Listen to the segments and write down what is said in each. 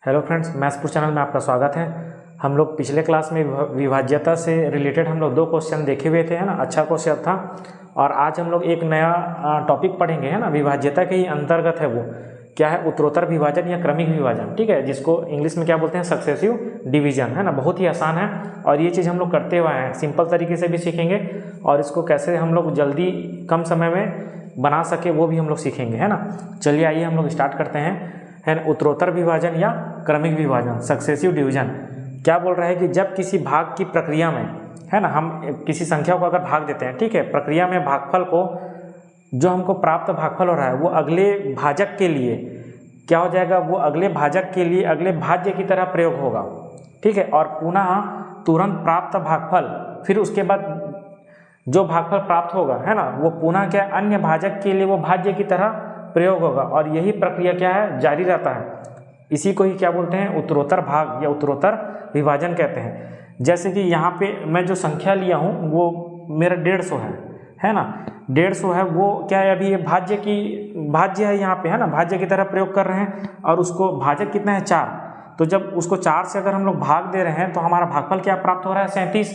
Hello friends, मैथ्सपुर channel में आपका स्वागत है। हम लोग पिछले क्लास में विभाज्यता से रिलेटेड हम लोग 2 क्वेश्चन देखे हुए थे, है ना। अच्छा क्वेश्चन था। और आज हम लोग एक नया टॉपिक पढ़ेंगे, है ना। विभाज्यता के ही अंतर्गत है, वो क्या है, उत्तरोत्तर विभाजन या क्रमिक विभाजन, ठीक है, जिसको इंग्लिश में क्या बोलते हैं, सक्सेसिव डिवीजन, है ना। बहुत ही आसान है और ये चीज़ हम लोग करते हुए हैं, सिंपल तरीके से भी सीखेंगे और इसको कैसे हम लोग जल्दी कम समय में बना सके वो भी हम लोग सीखेंगे, है ना। चलिए आइए हम लोग स्टार्ट करते हैं, है ना। उत्तरोत्तर विभाजन या क्रमिक विभाजन, सक्सेसिव डिवीजन, क्या बोल रहा है कि जब किसी भाग की प्रक्रिया में, है ना, हम किसी संख्या को अगर भाग देते हैं, ठीक है, प्रक्रिया में भागफल को, जो हमको प्राप्त भागफल हो रहा है वो अगले भाजक के लिए क्या हो जाएगा, वो अगले भाजक के लिए अगले भाज्य की तरह प्रयोग होगा, ठीक है। और पुनः तुरंत प्राप्त भागफल, फिर उसके बाद जो भागफल प्राप्त होगा, है ना, वो पुनः क्या, अन्य भाजक के लिए वो भाज्य की तरह प्रयोग होगा और यही प्रक्रिया क्या है, जारी रहता है। इसी को ही क्या बोलते हैं, उत्तरोत्तर भाग या उत्तरोत्तर विभाजन कहते हैं। जैसे कि यहाँ पे मैं जो संख्या लिया हूँ वो मेरा 150 है ना। 150 है, वो क्या है, अभी ये भाज्य है यहाँ पे, है ना, भाज्य की तरह प्रयोग कर रहे हैं और उसको भाजक कितना है, 4। तो जब उसको 4 से अगर हम लोग भाग दे रहे हैं तो हमारा भागफल क्या प्राप्त हो रहा है, 37।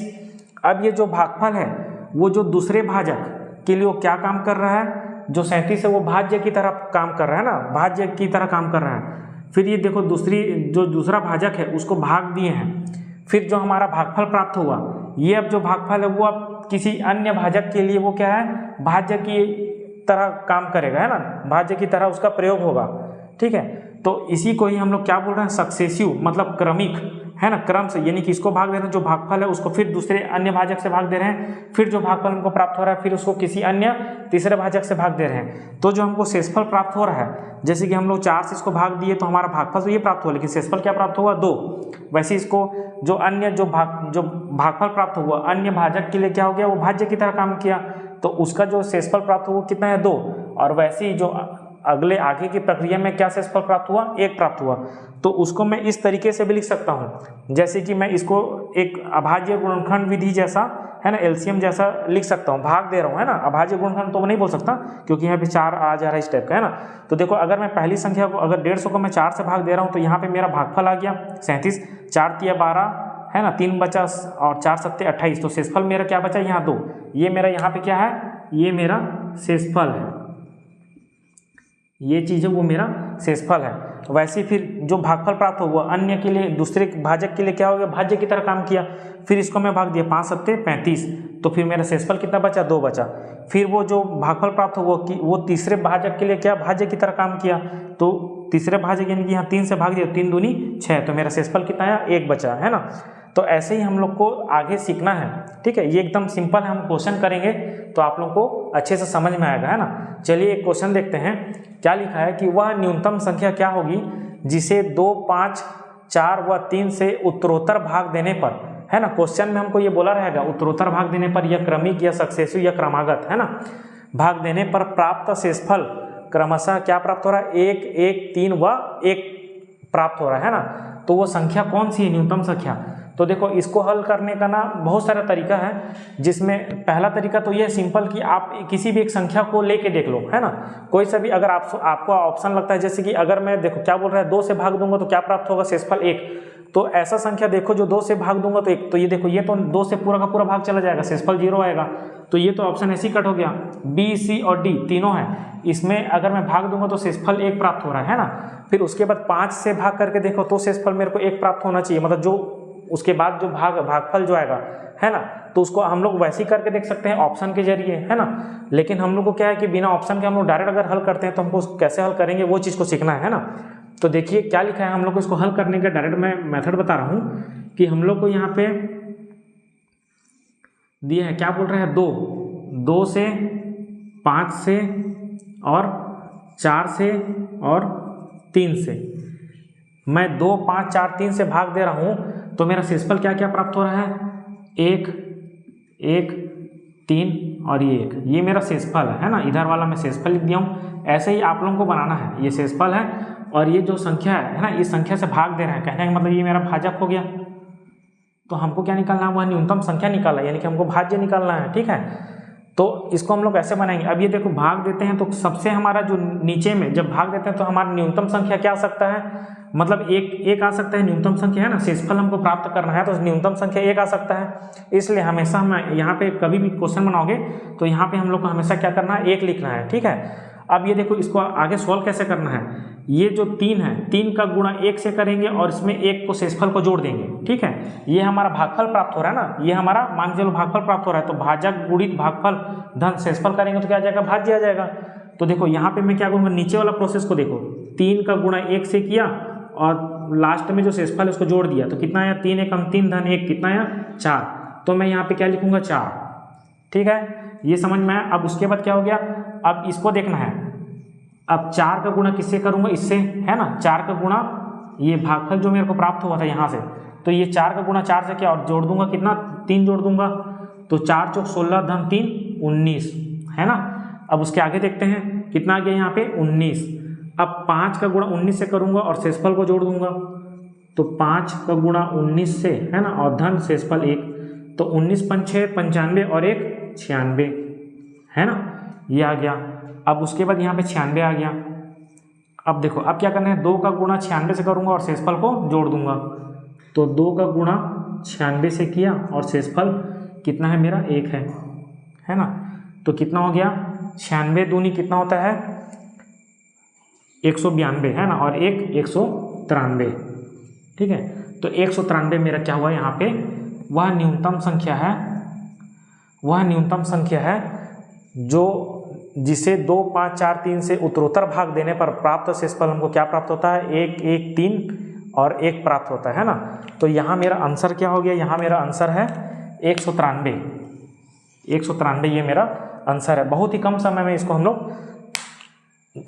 अब ये जो भागफल है वो जो दूसरे भाजक के लिए वो क्या काम कर रहा है, जो 37 है वो भाज्य की तरह काम कर रहा है ना, भाज्य की तरह काम कर रहा है। फिर ये देखो दूसरा भाजक है उसको भाग दिए हैं, फिर जो हमारा भागफल प्राप्त हुआ, ये अब जो भागफल है वो अब किसी अन्य भाजक के लिए वो क्या है, भाज्य की तरह काम करेगा, है ना, भाज्य की तरह उसका प्रयोग होगा, ठीक है। तो इसी को ही हम लोग क्या बोल रहे हैं, सक्सेसिव, मतलब क्रमिक, है ना, क्रम से, यानी कि इसको भाग दे रहे हैं, जो भागफल है उसको फिर दूसरे अन्य भाजक से भाग दे रहे हैं, फिर जो भागफल हमको प्राप्त हो रहा है फिर उसको किसी अन्य तीसरे भाजक से भाग दे रहे हैं। तो जो हमको शेषफल प्राप्त हो रहा है, जैसे कि हम लोग 4 से इसको भाग दिए तो हमारा भागफल तो ये प्राप्त हुआ, लेकिन शेषफल क्या प्राप्त हुआ, 2। वैसे इसको जो भागफल प्राप्त हुआ अन्य भाजक के लिए क्या हो गया, वो भाज्य की तरह काम किया, तो उसका जो शेषफल प्राप्त हुआ कितना है, 2। और वैसे ही जो आगे की प्रक्रिया में क्या शेषफल प्राप्त हुआ, 1 प्राप्त हुआ। तो उसको मैं इस तरीके से भी लिख सकता हूँ, जैसे कि मैं इसको एक अभाज्य गुणनखंड विधि जैसा, है ना, एलसीएम जैसा लिख सकता हूँ, भाग दे रहा हूँ, है ना। अभाज्य गुणनखंड तो नहीं बोल सकता क्योंकि यहाँ पे 4 आ जा रहा है इस टाइप का, है ना। तो देखो, अगर मैं पहली संख्या को, अगर 150 को मैं 4 से भाग दे रहा हूँ तो यहाँ पे मेरा भागफल आ गया 37, 4 तिया 12, है ना, 3 बचा और 4 सत्ते 28, तो शेषफल मेरा क्या बचा, यहाँ 2। ये मेरा यहाँ पे क्या है, ये मेरा शेषफल है, ये चीज़ है वो मेरा शेषफल है। वैसे फिर जो भागफल प्राप्त हुआ अन्य के लिए, दूसरे भाजक के लिए क्या हो गया, भाज्य की तरह काम किया, फिर इसको मैं भाग दिया 5 सत्ते 35, तो फिर मेरा शेषफल कितना बचा, 2 बचा। फिर वो जो भागफल प्राप्त हुआ कि वो तीसरे भाजक के लिए क्या, भाज्य की तरह काम किया, तो तीसरे भाजक यानी कि यहाँ 3 से भाग दिया, 3 दूनी 6, तो मेरा शेषफल कितना आया, 1 बचा, है ना। तो ऐसे ही हम लोग को आगे सीखना है, ठीक है। ये एकदम सिंपल है, हम क्वेश्चन करेंगे तो आप लोग को अच्छे से समझ में आएगा, है ना। चलिए एक क्वेश्चन देखते हैं, क्या लिखा है कि वह न्यूनतम संख्या क्या होगी जिसे 2, 5, 4 व 3 से उत्तरोत्तर भाग देने पर, है ना, क्वेश्चन में हमको ये बोला रहेगा उत्तरोत्तर भाग देने पर, या क्रमिक या सक्सेसिव या क्रमागत, है ना, भाग देने पर प्राप्त शेषफल क्रमशः क्या प्राप्त हो रहा है, 1, 1, 3 व 1 प्राप्त हो रहा है ना। तो वो संख्या कौन सी है, न्यूनतम संख्या। तो देखो, इसको हल करने का ना बहुत सारा तरीका है, जिसमें पहला तरीका तो ये है सिंपल कि आप किसी भी एक संख्या को लेके देख लो, है ना, कोई सा भी। अगर आपको ऑप्शन लगता है, जैसे कि अगर मैं, देखो क्या बोल रहा है, 2 से भाग दूंगा तो क्या प्राप्त होगा, शेषफल 1। तो ऐसा संख्या देखो जो 2 से भाग दूंगा तो 1, तो ये देखो, ये तो 2 से पूरा का पूरा भाग चला जाएगा, शेषफल 0 आएगा, तो ये तो ऑप्शन ऐसे ही कट हो गया। बी, सी और डी तीनों है, इसमें अगर मैं भाग दूंगा तो शेषफल 1 प्राप्त हो रहा है ना। फिर उसके बाद 5 से भाग करके देखो तो शेषफल मेरे को 1 प्राप्त होना चाहिए, मतलब जो उसके बाद जो भागफल जो आएगा, है ना, तो उसको हम लोग वैसे ही करके देख सकते हैं ऑप्शन के जरिए, है ना। लेकिन हम लोग को क्या है कि बिना ऑप्शन के हम लोग डायरेक्ट अगर हल करते हैं तो हमको कैसे हल करेंगे वो चीज़ को सीखना है ना। तो देखिए क्या लिखा है, हम लोग को इसको हल करने का डायरेक्ट मैं मेथड बता रहा हूँ कि हम लोग को यहाँ पे दिया है, क्या बोल रहे हैं, 2 से 5 से और 4 से और 3 से मैं 2, 5, 4, 3 से भाग दे रहा हूँ, तो मेरा शेषफल क्या क्या प्राप्त हो रहा है, 1, 1, 3 और ये 1, ये मेरा शेषफल है ना। इधर वाला मैं शेषफल लिख दिया हूँ। ऐसे ही आप लोगों को बनाना है, ये शेषफल है और ये जो संख्या है ना, इस संख्या से भाग दे रहे हैं, कहने का मतलब ये मेरा भाजक हो गया। तो हमको क्या निकालना है, वह न्यूनतम संख्या निकालना है, यानी कि हमको भाज्य निकालना है, ठीक है। तो इसको हम लोग ऐसे बनाएंगे। अब ये देखो भाग देते हैं तो सबसे हमारा जो नीचे में जब भाग देते हैं तो हमारा न्यूनतम संख्या क्या आ सकता है, मतलब एक आ सकता है न्यूनतम संख्या, है ना। शेषफल हमको प्राप्त करना है तो न्यूनतम संख्या एक आ सकता है। इसलिए हमेशा हम यहाँ पे कभी भी क्वेश्चन बनाओगे तो यहाँ पे हम लोग को हमेशा क्या करना है, एक लिखना है, ठीक है। अब ये देखो इसको आगे सॉल्व कैसे करना है, ये जो 3 है 3 का गुणा 1 से करेंगे और इसमें 1 को शेषफल को जोड़ देंगे, ठीक है। ये हमारा भागफल प्राप्त हो रहा है ना, ये हमारा मान के चलो भागफल प्राप्त हो रहा है। तो भाजक गुणित भागफल धन शेषफल करेंगे तो क्या आ जाएगा, भाज्य आ जाएगा। तो देखो यहाँ पे मैं क्या करूँगा, नीचे वाला प्रोसेस को देखो, 3 का गुणा 1 से किया और लास्ट में जो शेषफल है उसको जोड़ दिया तो कितना आया, 3 एकम 3 धन 1 कितना आया 4। तो मैं यहाँ पे क्या लिखूँगा 4, ठीक है। ये समझ में आया। अब उसके बाद क्या हो गया, अब इसको देखना है। अब 4 का गुणा किससे करूँगा, इससे, है ना। 4 का गुणा ये भागफल जो मेरे को प्राप्त हुआ था यहाँ से, तो ये 4 का गुणा 4 से क्या और जोड़ दूंगा, कितना 3 जोड़ दूंगा। तो 4 चौक 16 धन 3 19, है ना। अब उसके आगे देखते हैं कितना आ गया यहाँ पे 19। अब 5 का गुणा 19 से करूँगा और शेषफल को जोड़ दूंगा। तो 5 का गुणा 19 से, है ना, और धन शेषफल 1, तो 19 पंचे 95 और 1 96, है ना, ये आ गया। अब उसके बाद यहाँ पे 96 आ गया। अब देखो अब क्या करना है, 2 का गुणा 96 से करूँगा और शेषफल को जोड़ दूंगा। तो 2 का गुणा 96 से किया और शेषफल कितना है मेरा 1 है ना। तो कितना हो गया, 96 दूनी कितना होता है 192, है ना, और 1 193, ठीक है। तो 193 मेरा क्या हुआ यहाँ पे, वह न्यूनतम संख्या है जो जिसे 2 5 4 3 से उत्तरोत्तर भाग देने पर प्राप्त शेषफल हमको क्या प्राप्त होता है, 1 1 3 और 1 प्राप्त होता है ना। तो यहाँ मेरा आंसर क्या हो गया, यहाँ मेरा आंसर है 193 ये मेरा आंसर है। बहुत ही कम समय में इसको हम लोग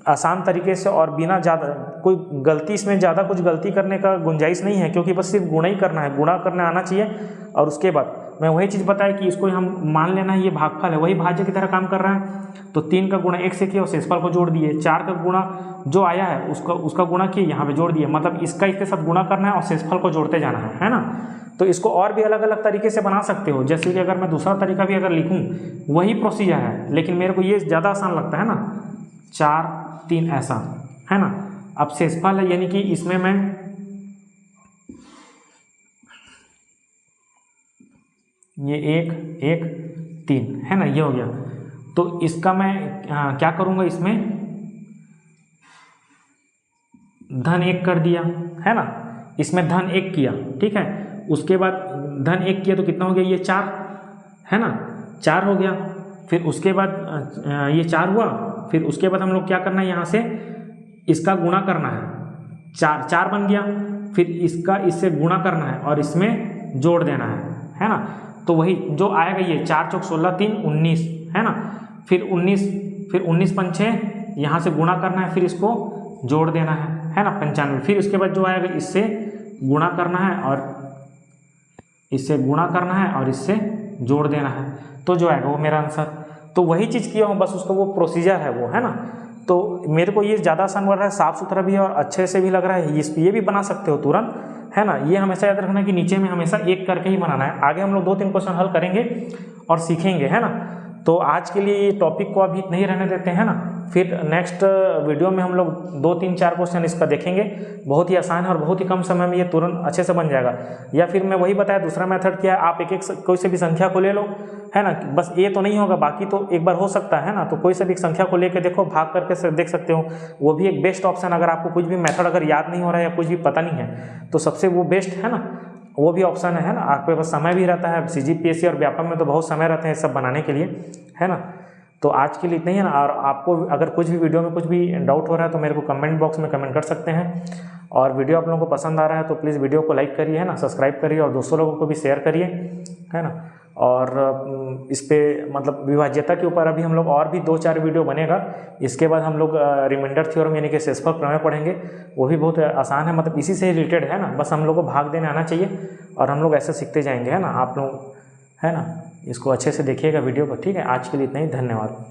आसान तरीके से और बिना ज़्यादा कोई गलती, इसमें ज़्यादा कुछ गलती करने का गुंजाइश नहीं है, क्योंकि बस सिर्फ गुणा ही करना है, गुणा करना आना चाहिए। और उसके बाद मैं वही चीज़ बताया कि इसको हम मान लेना है ये भागफल है, वही भाज्य की तरह काम कर रहा है। तो 3 का गुणा 1 से किया और शेषफल को जोड़ दिए। 4 का गुणा जो आया है उसका गुणा किए, यहाँ पे जोड़ दिए, मतलब इसका इसके साथ गुणा करना है और शेषफल को जोड़ते जाना है ना। तो इसको और भी अलग अलग तरीके से बना सकते हो, जैसे कि अगर मैं दूसरा तरीका भी अगर लिखूँ वही प्रोसीजर है, लेकिन मेरे को ये ज़्यादा आसान लगता है ना, 4 3 ऐसा, है ना। अब शेषफल है, यानी कि इसमें मैं ये 1 1 3, है ना, ये हो गया। तो इसका मैं क्या करूँगा, इसमें धन 1 कर दिया, है ना, इसमें धन 1 किया, ठीक है। उसके बाद धन 1 किया तो कितना हो गया, ये 4, है ना, 4 हो गया। फिर उसके बाद ये 4 हुआ। फिर उसके बाद हम लोग क्या करना है, यहाँ से इसका गुणा करना है, 4 बन गया। फिर इसका इससे गुणा करना है और इसमें जोड़ देना है ना। तो वही जो आएगा ये 4 चौक 16 3 19, है ना। फिर 19 पंचे यहाँ से गुणा करना है, फिर इसको जोड़ देना है ना, 95। फिर उसके बाद जो आएगा इससे गुणा करना है और इससे गुणा करना है और इससे जोड़ देना है, तो जो आएगा वो मेरा आंसर। तो वही चीज़ किया हूँ, बस उसका वो प्रोसीजर है वो, है ना। तो मेरे को ये ज़्यादा आसान लग रहा है, साफ़ सुथरा भी है और अच्छे से भी लग रहा है। ये भी बना सकते हो तुरंत, है ना। ये हमेशा याद रखना कि नीचे में हमेशा 1 करके ही बनाना है। आगे हम लोग 2-3 क्वेश्चन हल करेंगे और सीखेंगे, है ना। तो आज के लिए ये टॉपिक को अभी नहीं रहने देते हैं ना, फिर नेक्स्ट वीडियो में हम लोग 2-3-4 क्वेश्चन इसका देखेंगे। बहुत ही आसान है और बहुत ही कम समय में ये तुरंत अच्छे से बन जाएगा। या फिर मैं वही बताया, दूसरा मेथड क्या है, आप एक कोई से भी संख्या को ले लो, है ना। बस ये तो नहीं होगा, बाकी तो एक बार हो सकता है ना। तो कोई से भी संख्या को लेकर देखो, भाग करके देख सकते हो, वो भी एक बेस्ट ऑप्शन। अगर आपको कुछ भी मेथड अगर याद नहीं हो रहा है या कुछ भी पता नहीं है तो सबसे वो बेस्ट है ना, वो भी ऑप्शन है ना। आपके पास समय भी रहता है, CGPSC और व्यापम में तो बहुत समय रहते हैं सब बनाने के लिए, है ना। तो आज के लिए इतना ही है ना। और आपको अगर कुछ भी वीडियो में कुछ भी डाउट हो रहा है तो मेरे को कमेंट बॉक्स में कमेंट कर सकते हैं। और वीडियो आप लोगों को पसंद आ रहा है तो प्लीज़ वीडियो को लाइक करिए, है ना, सब्सक्राइब करिए और दूसरों लोगों को भी शेयर करिए, है ना। और इस पे मतलब विभाज्यता के ऊपर अभी हम लोग और भी 2-4 वीडियो बनेगा। इसके बाद हम लोग रिमाइंडर थ्योरम यानी कि शेषफल प्रमेय पढ़ेंगे, वो भी बहुत आसान है, मतलब इसी से रिलेटेड है ना। बस हम लोग को भाग देने आना चाहिए और हम लोग ऐसे सीखते जाएंगे, है ना। आप लोग, है ना, इसको अच्छे से देखिएगा वीडियो को, ठीक है। आज के लिए इतना ही, धन्यवाद।